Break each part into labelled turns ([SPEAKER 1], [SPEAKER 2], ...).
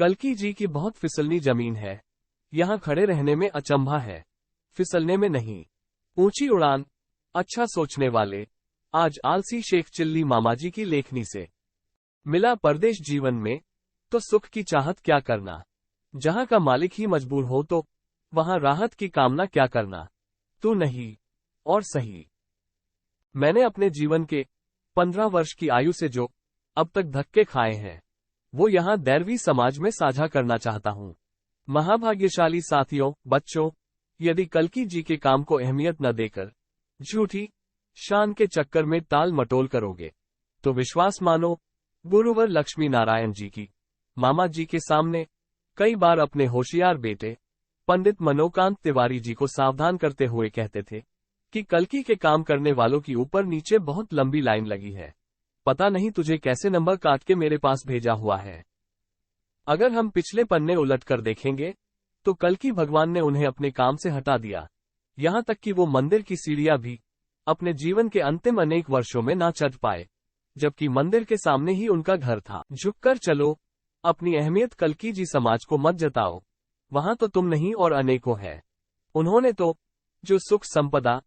[SPEAKER 1] कल्कि जी की बहुत फिसलनी जमीन है। यहाँ खड़े रहने में अचंभा है, फिसलने में नहीं। ऊंची उड़ान, अच्छा सोचने वाले, आज आलसी शेख चिल्ली मामाजी की लेखनी से। मिला परदेश जीवन में, तो सुख की चाहत क्या करना। जहां का मालिक ही मजबूर हो तो वहां राहत की कामना क्या करना। तू नहीं और सही। मैंने अपने जीवन के 15 वर्ष की आयु से जो अब तक धक्के खाए हैं, वो यहां दैरवी समाज में साझा करना चाहता हूं। महाभाग्यशाली साथियों, बच्चों, यदि कल्कि जी के काम को अहमियत न देकर झूठी शान के चक्कर में टाल मटोल करोगे, तो विश्वास मानो गुरुवर लक्ष्मी नारायण जी की मामा जी के सामने कई बार अपने होशियार बेटे पंडित मनोकांत तिवारी जी को सावधान करते हुए कहते थे कि कल्कि के काम करने वालों की ऊपर नीचे बहुत लंबी लाइन लगी है। पता नहीं तुझे कैसे नंबर काट के मेरे पास भेजा हुआ है। अगर हम पिछले पन्ने उलट कर देखेंगे तो कल्कि भगवान ने उन्हें अपने काम से हटा दिया, यहां तक कि वो मंदिर की सीढ़ियां भी अपने जीवन के अंतिम अनेक वर्षों में ना चढ़ पाए, जबकि मंदिर के सामने ही उनका घर था। झुककर चलो, अपनी अहमियत कल्कि जी समाज को मत जताओ, वहां तो तुम नहीं और अनेकों है। उन्होंने तो जो सुख संपदा,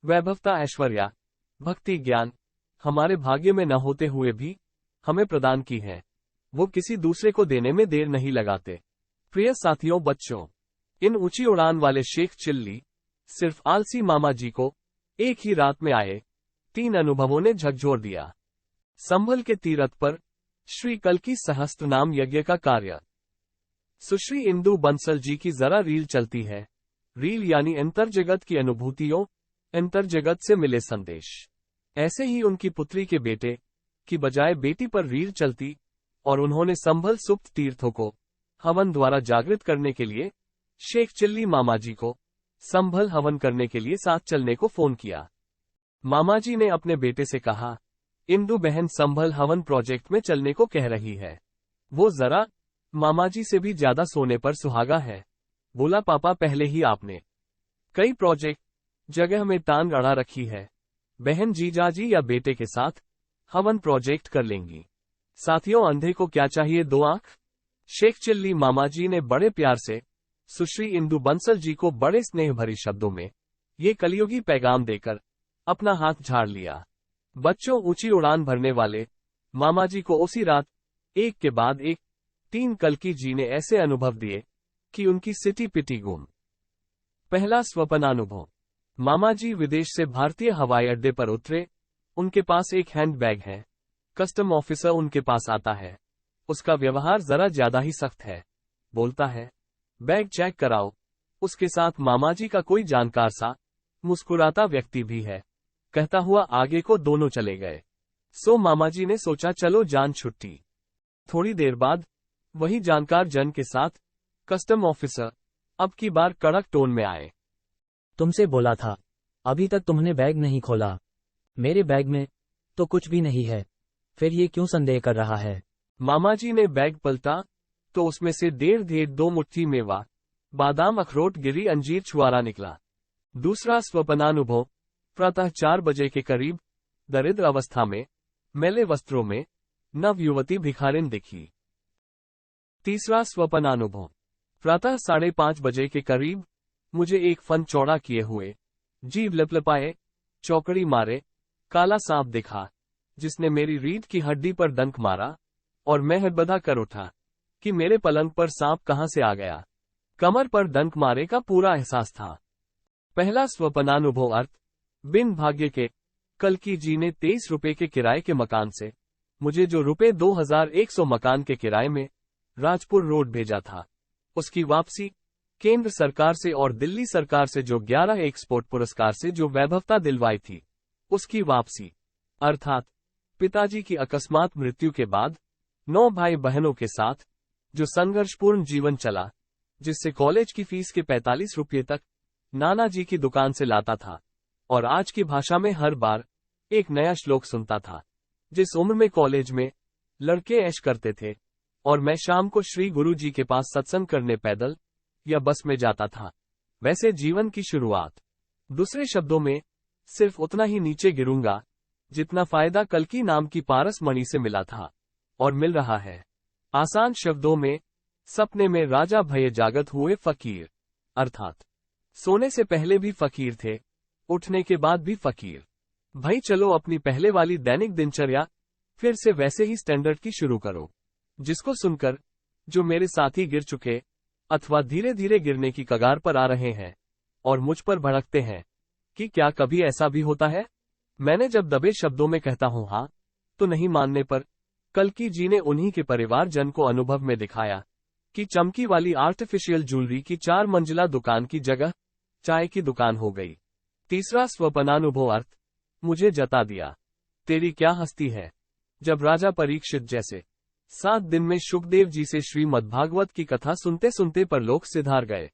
[SPEAKER 1] वैभवता, ऐश्वर्या, भक्ति, ज्ञान हमारे भाग्य में न होते हुए भी हमें प्रदान की है, वो किसी दूसरे को देने में देर नहीं लगाते। प्रिय साथियों, बच्चों, इन ऊंची उड़ान वाले शेख चिल्ली सिर्फ आलसी मामा जी को एक ही रात में आए 3 अनुभवों ने झकझोर दिया। संभल के तीरथ पर श्री कल्कि सहस्त्र नाम यज्ञ का कार्य। सुश्री इंदु बंसल जी की जरा रील चलती है। रील यानी अंतर्जगत की अनुभूतियों, अंतर्जगत से मिले संदेश। ऐसे ही उनकी पुत्री के बेटे की बजाय बेटी पर रील चलती और उन्होंने संभल सुप्त तीर्थों को हवन द्वारा जागृत करने के लिए शेख चिल्ली मामाजी को संभल हवन करने के लिए साथ चलने को फोन किया। मामाजी ने अपने बेटे से कहा, इंदु बहन संभल हवन प्रोजेक्ट में चलने को कह रही है। वो जरा मामाजी से भी ज्यादा सोने पर सुहागा है। बोला, पापा पहले ही आपने कई प्रोजेक्ट जगह में टांग अड़ा रखी है, बहन जीजाजी या बेटे के साथ हवन प्रोजेक्ट कर लेंगी। साथियों, अंधे को क्या चाहिए 2 आंख। शेख चिल्ली मामाजी ने बड़े प्यार से सुश्री इंदु बंसल जी को बड़े स्नेह भरी शब्दों में ये कलयुगी पैगाम देकर अपना हाथ झाड़ लिया। बच्चों, ऊंची उड़ान भरने वाले मामाजी को उसी रात एक के बाद एक 3 कल्कि जी ने ऐसे अनुभव दिए कि उनकी सिटी पिटी गुम। पहला स्वप्नानुभव। मामाजी विदेश से भारतीय हवाई अड्डे पर उतरे। उनके पास एक हैंड बैग है। कस्टम ऑफिसर उनके पास आता है। उसका व्यवहार जरा ज्यादा ही सख्त है। बोलता है, बैग चेक कराओ। उसके साथ मामाजी का कोई जानकार सा मुस्कुराता व्यक्ति भी है। कहता हुआ आगे को दोनों चले गए। सो मामाजी ने सोचा, चलो जान छुट्टी। थोड़ी देर बाद वही जानकार जन के साथ कस्टम ऑफिसर अब की बार कड़क टोन में आए।
[SPEAKER 2] तुमसे बोला था, अभी तक तुमने बैग नहीं खोला। मेरे बैग में तो कुछ भी नहीं है, फिर ये क्यों संदेह कर रहा है।
[SPEAKER 1] मामाजी ने बैग पलटा तो उसमें से 1.5-2 मुट्ठी मेवा, बादाम, अखरोट, गिरी, अंजीर, छुआरा निकला। दूसरा स्वप्नानुभव। प्रातः 4 बजे के करीब दरिद्र अवस्था में मैले वस्त्रों में नव युवती भिखारिन दिखी। तीसरा स्वप्नानुभव। प्रातः 5:30 बजे के करीब मुझे एक फन चौड़ा किए हुए, जीभ लपलपाए, चौकड़ी मारे काला सांप दिखा, जिसने मेरी रीढ़ की हड्डी पर डंक मारा और मैं हड़बड़ा कर उठा कि मेरे पलंग पर सांप कहां से आ गया। कमर पर डंक मारे का पूरा एहसास था। पहला स्वप्नानुभव अर्थ। बिन भाग्य के कल्कि जी ने 23 रुपए के किराए के मकान से मुझे जो रुपए 2100 मकान के किराए में राजपुर रोड भेजा था, उसकी वापसी केंद्र सरकार से और दिल्ली सरकार से जो 11 एक्सपोर्ट पुरस्कार से जो वैभवता दिलवाई थी, उसकी वापसी। अर्थात पिताजी की अकस्मात मृत्यु के बाद 9 भाई बहनों के साथ जो संघर्षपूर्ण जीवन चला, जिससे कॉलेज की फीस के 45 रुपये तक नाना जी की दुकान से लाता था और आज की भाषा में हर बार एक नया श्लोक सुनता था। जिस उम्र में कॉलेज में लड़के ऐश करते थे और मैं शाम को श्री गुरु जी के पास सत्संग करने पैदल या बस में जाता था, वैसे जीवन की शुरुआत। दूसरे शब्दों में, सिर्फ उतना ही नीचे गिरूंगा जितना फायदा कल्कि नाम की पारस मणि से मिला था और मिल रहा है। आसान शब्दों में, सपने में राजा भये जागत हुए फकीर, अर्थात सोने से पहले भी फकीर थे, उठने के बाद भी फकीर। भाई चलो अपनी पहले वाली दैनिक दिनचर्या फिर से वैसे ही स्टैंडर्ड की शुरू करो, जिसको सुनकर जो मेरे साथी गिर चुके अथवा धीरे धीरे गिरने की कगार पर आ रहे हैं और मुझ पर भड़कते हैं कि क्या कभी ऐसा भी होता है। मैंने जब दबे शब्दों में कहता हूं हाँ, तो नहीं मानने पर कल्कि जी ने उन्हीं के परिवारजन को अनुभव में दिखाया कि चमकी वाली आर्टिफिशियल ज्वेलरी की 4 मंजिला दुकान की जगह चाय की दुकान हो गई। तीसरा स्वपनानुभव अर्थ मुझे जता दिया, तेरी क्या हस्ती है। जब राजा परीक्षित जैसे 7 दिन में शुकदेव जी से श्रीमद्भागवत की कथा सुनते सुनते परलोक सिधार गए।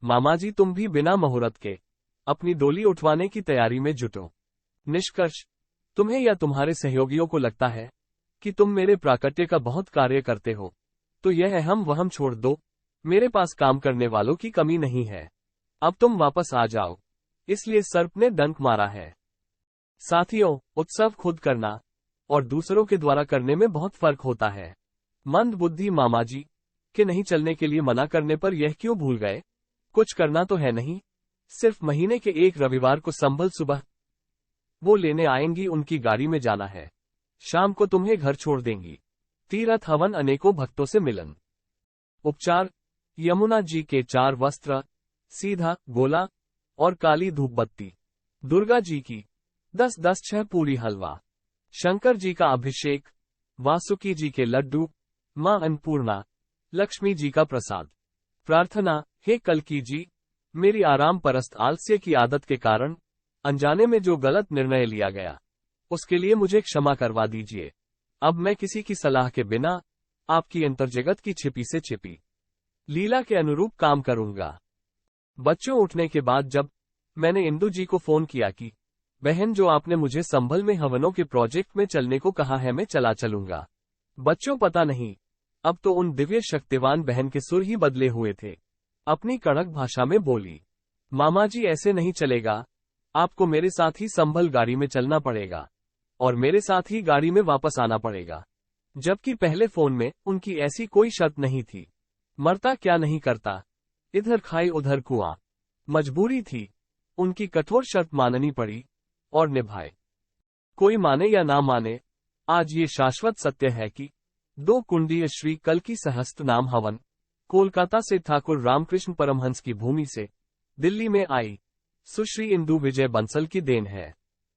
[SPEAKER 1] मामा जी तुम भी बिना मुहूर्त के अपनी डोली उठवाने की तैयारी में जुटो। निष्कर्ष, तुम्हें या तुम्हारे सहयोगियों को लगता है कि तुम मेरे प्राकट्य का बहुत कार्य करते हो, तो यह अहम वहम छोड़ दो। मेरे पास काम करने वालों की कमी नहीं है, अब तुम वापस आ जाओ, इसलिए सर्प ने डंक मारा है। साथियों, उत्सव खुद करना और दूसरों के द्वारा करने में बहुत फर्क होता है। मंद बुद्धि मामा जी के नहीं चलने के लिए मना करने पर यह क्यों भूल गए, कुछ करना तो है नहीं, सिर्फ महीने के एक रविवार को संभल सुबह वो लेने आएंगी, उनकी गाड़ी में जाना है, शाम को तुम्हें घर छोड़ देंगी। तीर्थ हवन, अनेकों भक्तों से मिलन, उपचार, यमुना जी के 4 वस्त्र, सीधा गोला और काली धूप बत्ती, दुर्गा जी की 10-10 6 पूरी हलवा, शंकर जी का अभिषेक, वासुकी जी के लड्डू, मां अन्नपूर्णा, लक्ष्मी जी का प्रसाद। प्रार्थना, हे कल्कि जी, मेरी आराम परस्त आलस्य की आदत के कारण अनजाने में जो गलत निर्णय लिया गया, उसके लिए मुझे क्षमा करवा दीजिए। अब मैं किसी की सलाह के बिना आपकी अंतर्जगत की छिपी से छिपी लीला के अनुरूप काम करूंगा। बच्चों, उठने के बाद जब मैंने इंदु जी को फोन किया कि बहन, जो आपने मुझे संभल में हवनों के प्रोजेक्ट में चलने को कहा है, मैं चला चलूंगा। बच्चों, पता नहीं, अब तो उन दिव्य शक्तिवान बहन के सुर ही बदले हुए थे। अपनी कड़क भाषा में बोली, मामा जी ऐसे नहीं चलेगा, आपको मेरे साथ ही संभल गाड़ी में चलना पड़ेगा और मेरे साथ ही गाड़ी में वापस आना पड़ेगा। जबकि पहले फोन में उनकी ऐसी कोई शर्त नहीं थी। मरता क्या नहीं करता, इधर खाई उधर कुआं। मजबूरी थी, उनकी कठोर शर्त माननी पड़ी और निभाए। कोई माने या ना माने, आज ये शाश्वत सत्य है कि 2 कुंडीय श्री कल्कि सहस्त्र नाम हवन कोलकाता से ठाकुर रामकृष्ण परमहंस की भूमि से दिल्ली में आई सुश्री इंदु विजय बंसल की देन है।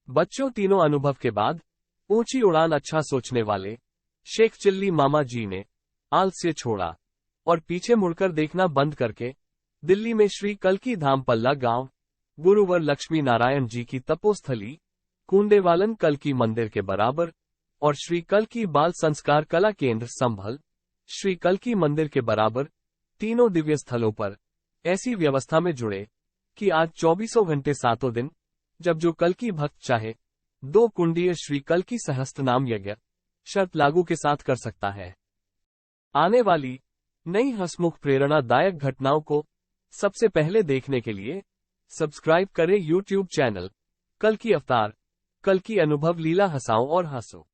[SPEAKER 1] बच्चों, तीनों अनुभव के बाद ऊंची उड़ान अच्छा सोचने वाले शेख चिल्ली मामा जी ने आलस्य छोड़ा और पीछे मुड़कर देखना बंद करके दिल्ली में श्री कल्कि धाम पल्ला गांव, गुरुवर लक्ष्मी नारायण जी की तपोस्थली, कुंडेवालन कल्कि मंदिर के बराबर और श्री कल्कि बाल संस्कार कला केंद्र संभल, श्री कल्कि मंदिर के बराबर, तीनों दिव्य स्थलों पर ऐसी व्यवस्था में जुड़े कि आज 24 घंटे 7 दिन जब जो कल्कि भक्त चाहे 2 कुंडीय श्री कल्कि सहस्त्र नाम यज्ञ शर्त लागू के साथ कर सकता है। आने वाली नई हंसमुख प्रेरणादायक घटनाओं को सबसे पहले देखने के लिए सब्सक्राइब करें यूट्यूब चैनल कल्कि अवतार, कल्कि अनुभव लीला। हंसाओ और हंसो।